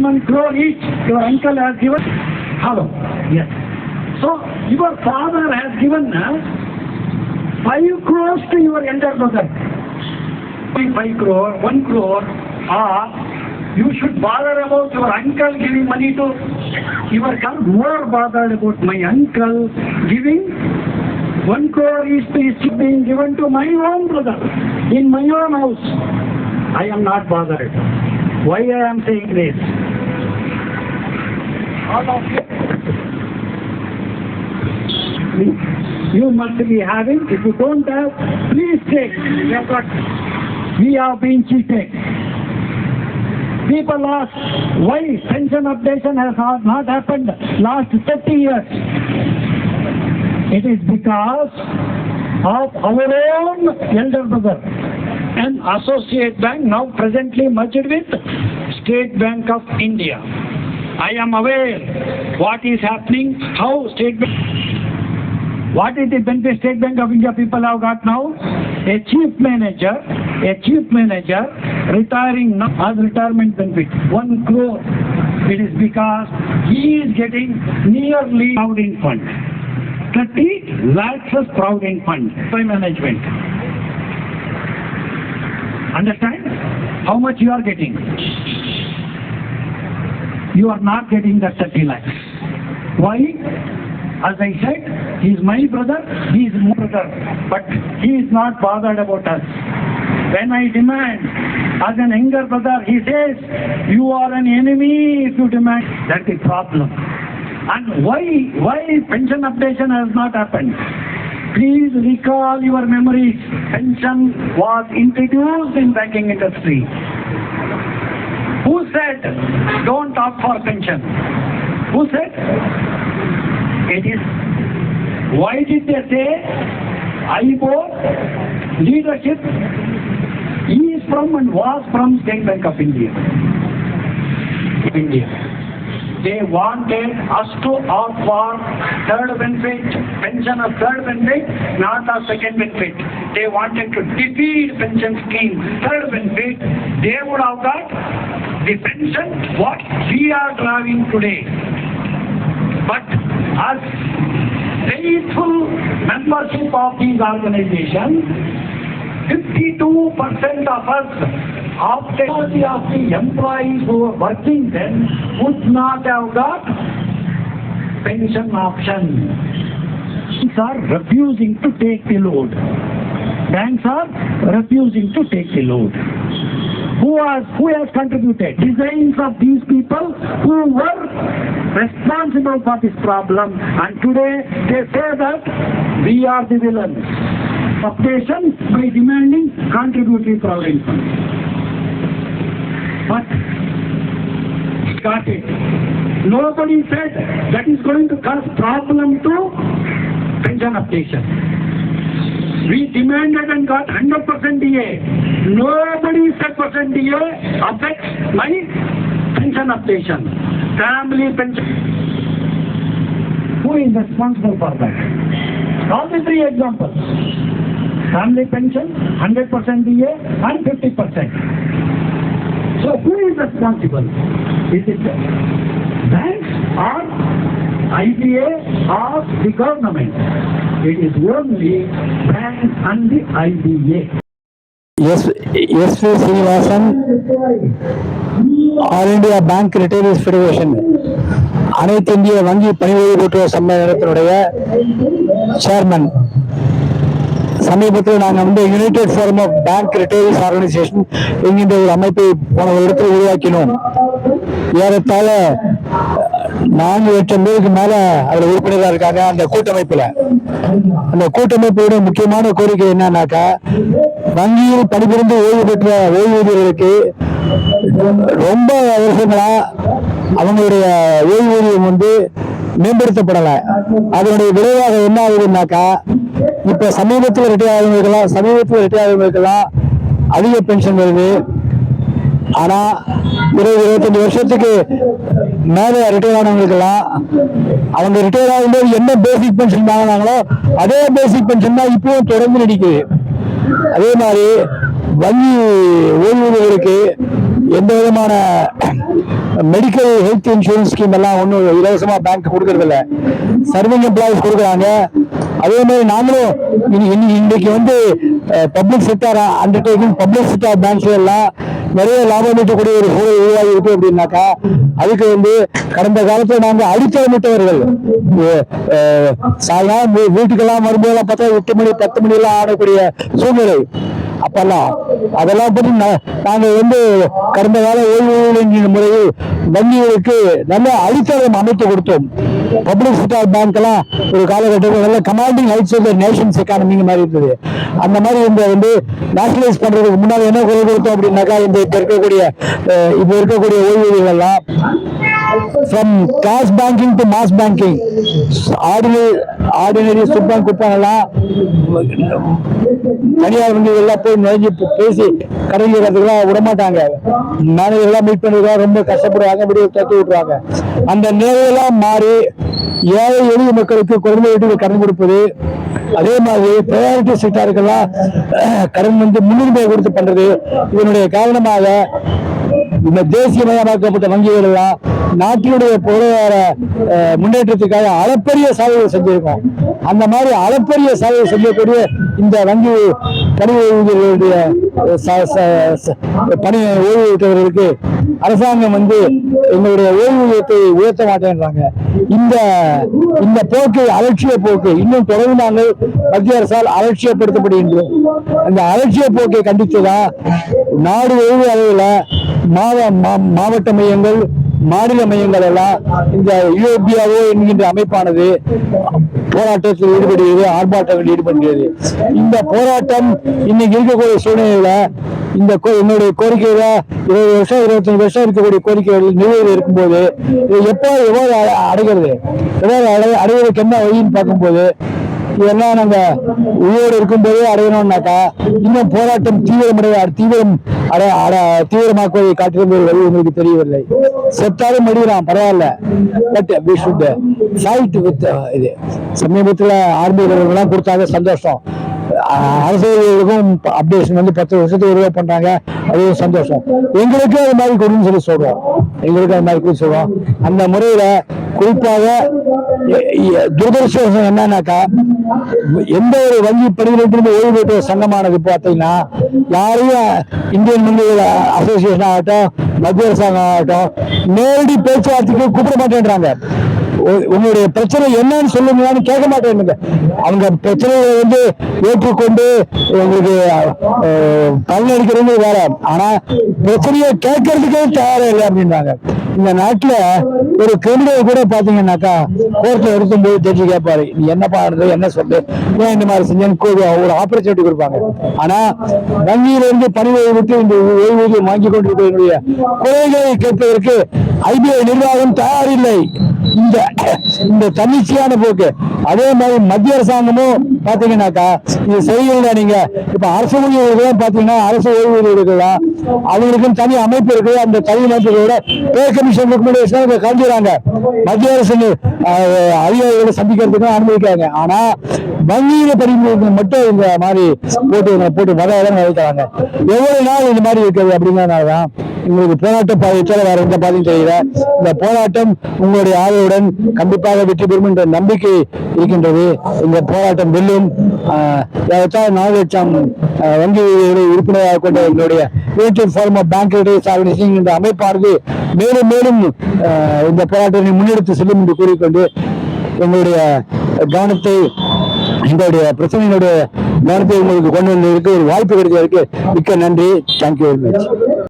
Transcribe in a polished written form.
1 crore each. Your uncle has given. Hello. Yes. So your father has given 5 crores to your elder brother. 5 crore, 1 crore, or you should bother about your uncle giving money to your son. More bothered about my uncle giving 1 crore is being given to my own brother in my own house. I am not bothered. Why I am saying this? All of you must be having. If you don't have, please take. We have been cheated. People ask why pension updation has not happened last 30 years. It is because of our own elder brother. An associate bank now presently merged with State Bank of India. I am aware what is happening, how State Bank. What is the benefit State Bank of India people have got now? A chief manager retiring now as retirement benefit 1 crore. It is because he is getting nearly provident fund. 30 lakhs as provident fund by management. Understand how much you are getting? You are not getting that 30 lakhs. Why? As I said, he is my brother, he is my brother, but he is not bothered about us. When I demand as an younger brother, he says, you are an enemy if you demand. That's the problem. And why pension updation has not happened? Please recall your memories. Pension was introduced in banking industry. Who said, don't opt for pension? Who said? It is. Why did they say IBO leadership is from and was from State Bank of India? They wanted us to opt for third benefit, pension of third benefit, not of second benefit. They wanted to defeat pension scheme, third benefit. They would have got the pension what we are driving today. But as faithful membership of these organizations, 52% of us, of the employees who were working then, would not have got pension option. Banks are refusing to take the load. Banks are refusing to take the load. Who has contributed? Designs of these people who were responsible for this problem, and today they say that we are the villains. Updation by demanding contributory provident fund. But got it. Nobody said that is going to cause problem to pension updation. We demanded and got 100% DA. Nobody said percent DA affects my pension updation. Family pension. Who is responsible for that? All the 3 examples. Family pension, 100% DA and 50%. So who is responsible? Is it banks or IBA or the government? It is only banks and the IBA. S.V. Srinivasan, All India Bank Retailers Federation, அனைத்து இந்திய வங்கி பணிபுரிவு கூட்டுறவு சம்மேளனத்தினுடைய chairman. சமீபத்தில் நாங்கள் united forum of bank retailers organisation என்கின்ற ஒரு அமைப்பை போன வருடத்தில் உருவாக்கினோம். ஏறத்தாழ 4 லட்சம் பேருக்கு மேல அதுல உறுப்பினராக இருக்காங்க. அந்த கூட்டமைப்போட முக்கியமான கோரிக்கை என்னன்னாக்கா, வங்கியில் பணிபுரிந்து ஓய்வு பெற்ற ஓய்வூதியர்களுக்கு ரொம்ப வருஷங்களா அவங்களுடைய ஓய்வூதியம் மேம்படுத்தப்படல. அதனுடைய விளைவாக என்ன ஆகுதுன்னாக்கா, இப்ப சமீபத்தில் ரிட்டையர் ஆகிறவங்களுக்கெல்லாம் அதிக பென்ஷன் வருது. ஆனா 20-25 வருஷத்துக்கு மேல ரிட்டையர் ஆனவங்களுக்கெல்லாம் அவங்க ரிட்டையர் ஆகும்போது என்ன பேசிக் பென்ஷன் வாங்கினாங்களோ அதே பேசிக் பென்ஷன் தான் இப்பவும் தொடர்ந்து நீடிக்குது. அதே மாதிரி வங்கி ஓய்வூதியர்களுக்கு எந்த விதமான மெடிக்கல் ஹெல்த் இன்சூரன்ஸ் ஸ்கீம் எல்லாம் ஒன்றும் இலவசமா பேங்க் கொடுக்கறது இல்லை. சர்விங் எம்ப்ளாயிஸ் கொடுக்குறாங்க. அதே மாதிரி நாங்களும் இன்னைக்கு வந்து public sector undertaking, public sector பேங்க்ஸ்ல எல்லாம் நிறைய லாபம் ஈட்டக்கூடிய ஒரு சூழல் உருவாகி இருக்கு அப்படின்னாக்கா, அதுக்கு வந்து கடந்த காலத்துல நாங்கள் அடித்தளமிட்டவர்கள். சாயங்காலம் வீட்டுக்கெல்லாம் வரும்போதெல்லாம் பார்த்தா 8 மணி 10 மணி எல்லாம் ஆடக்கூடிய சூழ்நிலை அப்பெல்லாம். அதெல்லாம் பற்றி நாங்க வந்து கடந்த கால ஓய்வூதிய முறையில் வங்கிகளுக்கு நல்ல அடித்தளம் அமைத்து கொடுத்தோம். பப்ளிக் செக்டார் பேங்க் எல்லாம் ஒரு காலகட்டத்தில் நல்ல commanding heights of the nation's economy மாதிரி இருந்தது. அந்த மாதிரி இந்த வந்து நேஷனலைஸ் பண்றதுக்கு முன்னாடி என்ன குரல் கொடுத்தோம் அப்படின்னாக்கா, இந்த இப்ப இருக்கக்கூடிய ஓய்வூதியர்கள் எல்லாம் from cash banking to mass banking, ordinary சுப்பான் குப்பான் எல்லாம் தனியார் வங்கிகள் போய் நுழைஞ்சு பேசி கடைக்கிறதுக்கெல்லாம் விடமாட்டாங்க. மேனேஜர்லாம் மீட் பண்ணுறதுலாம் ரொம்ப கஷ்டப்படுவாங்க, வீடியோ தட்டி விட்டுருவாங்க. அந்த நிலையெல்லாம் மாறி ஏழை எளிய மக்களுக்கு குறைந்த வீட்டுக்கு கடன் கொடுப்பது, அதே மாதிரி ப்ரையாரிட்டி செக்டாருக்கெல்லாம் கடன் வந்து முன்னுரிமை கொடுத்து பண்றது. இதனுடைய காரணமாக இந்த தேசியமயமாக்கப்பட்ட வங்கிகள் எல்லாம் நாட்டினுடைய பொருளாதார முன்னேற்றத்துக்காக அளப்பரிய சாதனை செஞ்சிருக்கோம். அந்த மாதிரி அளப்பரிய சாதனை செய்யக்கூடிய இந்த வங்கி பணி ஓய்வூதியர்களுடைய பணி ஓய்வூதியர்களுக்கு அரசாங்கம் வந்து எங்களுடைய ஓய்வூதியத்தை உயர்த்த மாட்டேன்றாங்க. இந்த போக்கு அலட்சிய போக்கு இன்னும் தொடர்ந்து நாங்கள் மத்திய அரசால் அலட்சியப்படுத்தப்படுகின்றோம். அந்த அலட்சிய போக்கை கண்டித்துதான் நாடு ஓய்வு அளவில் மாவட்ட மையங்கள், மாநில மையங்கள் எல்லாம் இந்த யூபிஆஓ என்கின்ற அமைப்பானது போராட்டத்தில் ஈடுபடுகிறது, ஆர்ப்பாட்டத்தில் ஈடுபடுகிறது. இந்த போராட்டம் இன்னைக்கு இருக்கக்கூடிய சூழ்நிலையில என்னுடைய கோரிக்கையில 20 வருஷம் 25 வருஷம் இருக்கக்கூடிய கோரிக்கைகள் நிலுவையில் இருக்கும்போது எவ்வாறு அடைவதற்கு என்ன வழின்னு பார்க்கும்போது, இதெல்லாம் நாங்க உயிரோடு இருக்கும்போதே அடையணும்னாக்கா இன்னும் போராட்டம் தீவிரமாக்குவதை காட்டிலும் ஒரு வழி உங்களுக்கு தெரியவில்லை. செத்தாலும் மடியலாம் பரவாயில்ல, but we should fight with இது. சமீபத்தில் ஆர்மிகளுக்கெல்லாம் கொடுத்தாங்க, சந்தோஷம். அரசியலுக்கும் அப்டேஷன் வந்து 10 வருஷத்துக்கு உருவா பண்றாங்க, அதுவும் சந்தோஷம். எங்களுக்கு அது மாதிரி கொடுன்னு சொல்றோம். அந்த முறையில குறிப்பாக துரதிருஷ்டம் என்னன்னாக்கா, எந்த ஒரு வங்கி பணிகளிலிருந்து ஓய்வு பெற்ற சங்கமானது பார்த்தீங்கன்னா யாரையும் இந்தியன் வங்கிகள் அசோசியேஷன் ஆகட்டும், மத்திய அரசாங்கம் ஆகட்டும் நேரடி பேச்சுவார்த்தைக்கு கூப்பிட மாட்டேன்றாங்க. உங்களுடைய பிரச்சனை என்னன்னு சொல்லுங்கன்னு கேட்க மாட்டேங்க. அவங்க பிரச்சனைகளை வந்து ஏற்றுக்கொண்டு உங்களுக்கு பலனளிக்கிறது வேற, ஆனா பிரச்சனையை கேட்கறதுக்கே தயாரா இல்லை அப்படின்றாங்க. இந்த நாட்டுல ஒரு கிரிமினல் கூட பாத்தீங்கன்னாக்கா கோர்ட்ல எடுக்கும்போது ஜட்ஜி கேட்பாரு, நீ என்ன பாடுறது, என்ன சொல்லு, ஏன் இந்த மாதிரி செஞ்சேன்னு ஒரு ஆப்பர்ச்சுனிட்டி கொடுப்பாங்க. ஆனா வங்கியில இருந்து பணி ஓய்வுக்கு இந்த ஓய்வூதியம் வாங்கி கொண்டிருக்கிற குறைகளை கேட்பதற்கு ஐபிஐ நிர்வாகம் தயாரில்லை. இந்த தன்னிச்சையான போக்கு. அதே மாதிரி மத்திய அரசாங்கமும் பாத்தீங்கன்னாக்கா இது சரியில்லை. நீங்க இப்ப அரசு ஊழியர்கள் பாத்தீங்கன்னா அரசு ஓய்வூதியர்கள்லாம் அவங்களுக்கும் தனி அமைப்பு இருக்கு. அந்த தனி அமைப்புகளோட பே கமிஷன் கலந்துறாங்க. மத்திய அரசு அதிகாரிகளை சந்திக்கிறதுக்கு அனுமதிக்கிறாங்க. ஆனா வங்கியில படிப்பு மட்டும் இந்த மாதிரி போட்டு வகையெல்லாம் நினைக்கிறாங்க. எவ்வளவு நாள் இந்த மாதிரி இருக்கிறது அப்படிங்கிறதுனாலதான் உங்களுக்கு போராட்ட பாதையில வேற எந்த பாதையும் தெரியல. இந்த போராட்டம் உங்களுடைய ஆதரவுடன் கண்டிப்பாக வெற்றி பெறும் என்ற நம்பிக்கை இருக்கின்றது. இந்த போராட்டம் வெல்லும். 4 லட்சம் வங்கி உறுப்பினராக கொண்ட எங்களுடைய union form of bank organisation என்ற அமைப்பானது மேலும் மேலும் இந்த போராட்டத்தை முன்னெடுத்து செல்லும் என்று கூறிக்கொண்டு எங்களுடைய கவனத்தை, எங்களுடைய பிரச்சனையினுடைய கவனத்தை உங்களுக்கு கொண்டு வந்ததற்கு ஒரு வாய்ப்பு கிடைத்ததற்கு மிக்க நன்றி. Thank you very much.